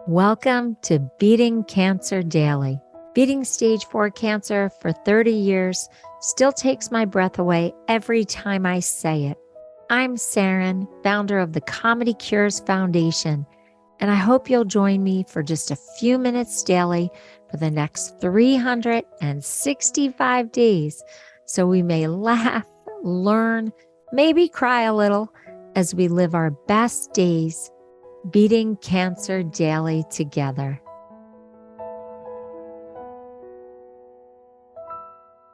Welcome to Beating Cancer Daily. Beating stage 4 cancer for 30 years still takes my breath away every time I say it. I'm Saranne, founder of the Comedy Cures Foundation, and I hope you'll join me for just a few minutes daily for the next 365 days so we may laugh, learn, maybe cry a little as we live our best days beating cancer daily together.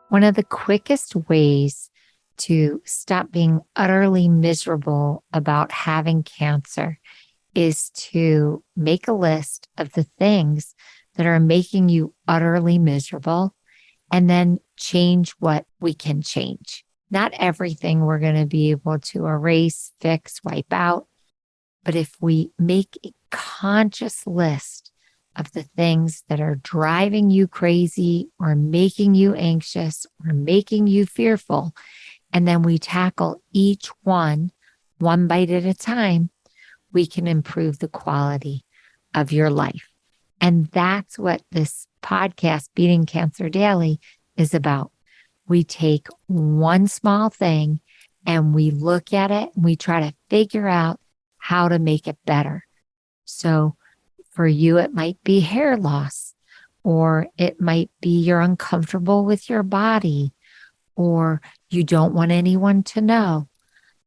One of the quickest ways to stop being utterly miserable about having cancer is to make a list of the things that are making you utterly miserable and then change what we can change. Not everything we're going to be able to erase, fix, wipe out. But if we make a conscious list of the things that are driving you crazy or making you anxious or making you fearful, and then we tackle each one bite at a time, we can improve the quality of your life. And that's what this podcast, Beating Cancer Daily, is about. We take one small thing and we look at it and we try to figure out how to make it better. So for you, it might be hair loss, or it might be you're uncomfortable with your body, or you don't want anyone to know.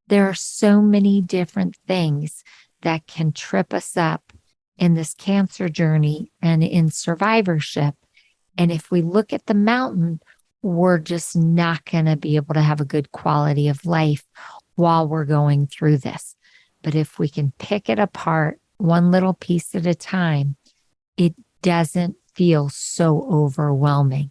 There are so many different things that can trip us up in this cancer journey and in survivorship. And if we look at the mountain, we're just not going to be able to have a good quality of life while we're going through this. But if we can pick it apart one little piece at a time, it doesn't feel so overwhelming.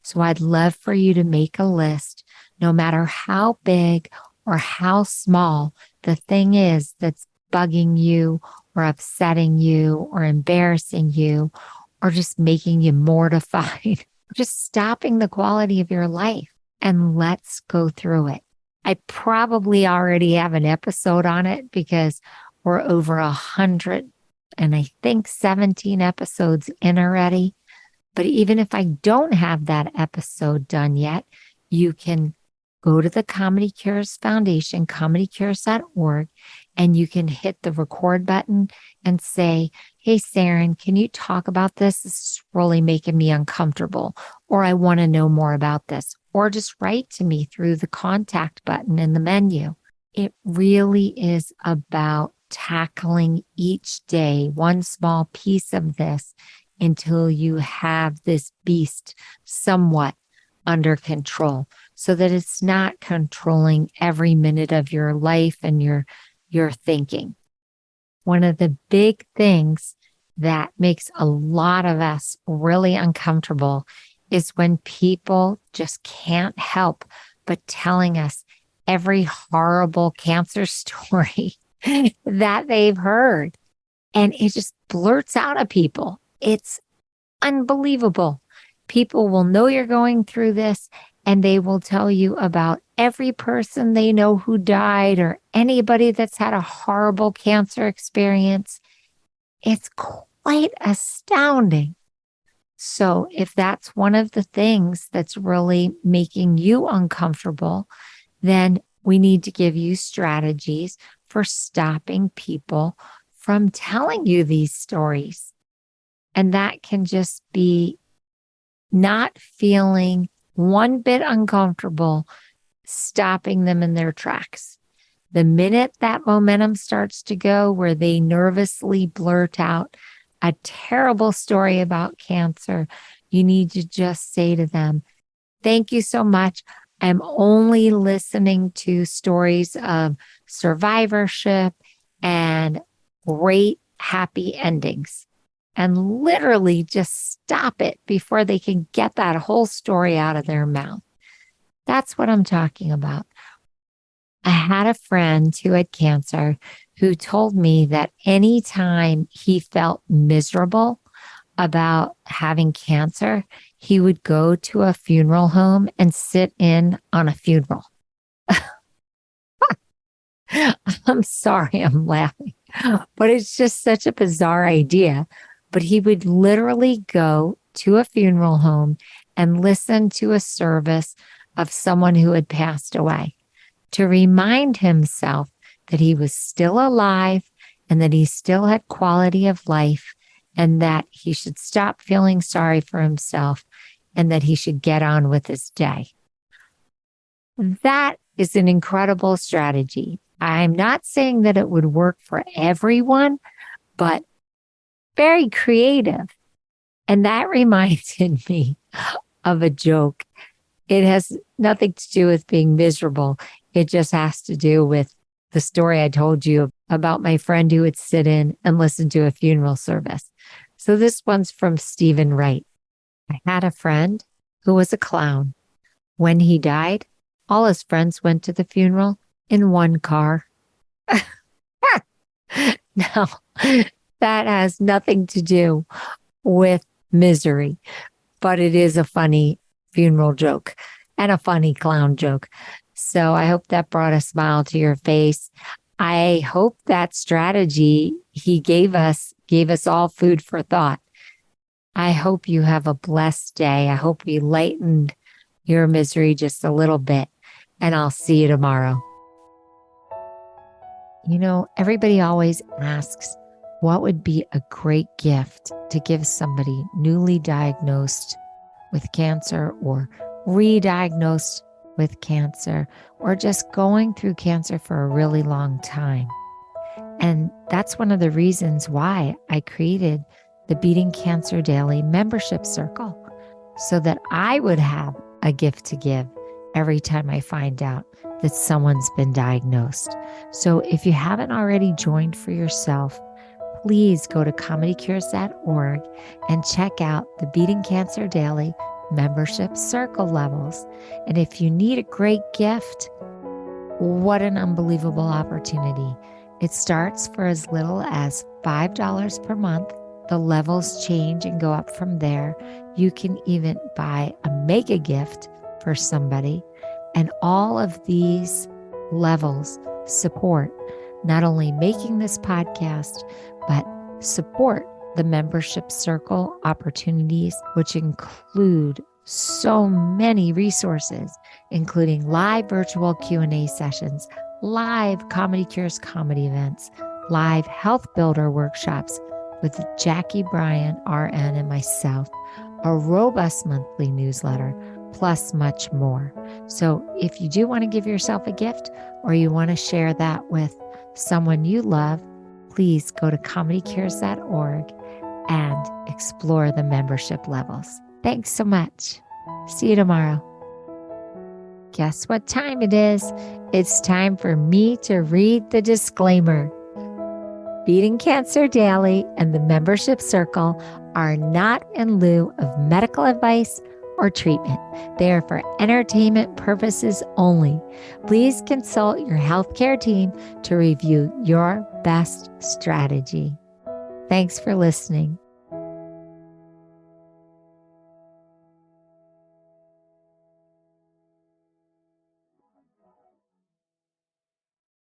So I'd love for you to make a list, no matter how big or how small the thing is that's bugging you or upsetting you or embarrassing you or just making you mortified, just stopping the quality of your life, and let's go through it. I probably already have an episode on it because we're over 100 and I think 17 episodes in already. But even if I don't have that episode done yet, you can go to the Comedy Cures Foundation, comedycures.org, and you can hit the record button and say, hey, Saranne, can you talk about this? This is really making me uncomfortable, or I want to know more about this, or just write to me through the contact button in the menu. It really is about tackling each day one small piece of this until you have this beast somewhat under control, so that it's not controlling every minute of your life and your thinking. One of the big things that makes a lot of us really uncomfortable is when people just can't help but telling us every horrible cancer story that they've heard. And it just blurts out of people. It's unbelievable. People will know you're going through this and they will tell you about every person they know who died or anybody that's had a horrible cancer experience. It's quite astounding. So if that's one of the things that's really making you uncomfortable, then we need to give you strategies for stopping people from telling you these stories. And that can just be not feeling one bit uncomfortable, stopping them in their tracks. The minute that momentum starts to go where they nervously blurt out a terrible story about cancer, you need to just say to them, thank you so much. I'm only listening to stories of survivorship and great, happy endings. And literally just stop it before they can get that whole story out of their mouth. That's what I'm talking about. I had a friend who had cancer who told me that anytime he felt miserable about having cancer, he would go to a funeral home and sit in on a funeral. I'm sorry, I'm laughing. But it's just such a bizarre idea. But he would literally go to a funeral home and listen to a service of someone who had passed away to remind himself that he was still alive and that he still had quality of life and that he should stop feeling sorry for himself and that he should get on with his day. That is an incredible strategy. I'm not saying that it would work for everyone, but very creative. And that reminded me of a joke. It has nothing to do with being miserable. It just has to do with the story I told you about my friend who would sit in and listen to a funeral service. So this one's from Stephen Wright. I had a friend who was a clown. When he died, all his friends went to the funeral in one car. Now, that has nothing to do with misery, but it is a funny funeral joke and a funny clown joke. So I hope that brought a smile to your face. I hope that strategy he gave us all food for thought. I hope you have a blessed day. I hope we lightened your misery just a little bit, and I'll see you tomorrow. You know, everybody always asks, what would be a great gift to give somebody newly diagnosed with cancer or re-diagnosed with cancer or just going through cancer for a really long time? And that's one of the reasons why I created the Beating Cancer Daily membership circle, so that I would have a gift to give every time I find out that someone's been diagnosed. So if you haven't already joined for yourself, please go to comedycures.org and check out the Beating Cancer Daily membership circle levels. And if you need a great gift, what an unbelievable opportunity. It starts for as little as $5 per month. The levels change and go up from there. You can even buy a mega gift for somebody. And all of these levels support not only making this podcast, but support the membership circle opportunities, which include so many resources, including live virtual Q&A sessions, live Comedy Cures comedy events, live health builder workshops with Jackie Bryan, RN, and myself, a robust monthly newsletter, plus much more. So if you do want to give yourself a gift or you want to share that with someone you love, please go to comedycures.org and explore the membership levels. Thanks so much. See you tomorrow. Guess what time it is? It's time for me to read the disclaimer. Beating Cancer Daily and the membership circle are not in lieu of medical advice or treatment. They are for entertainment purposes only. Please consult your healthcare team to review your best strategy. Thanks for listening.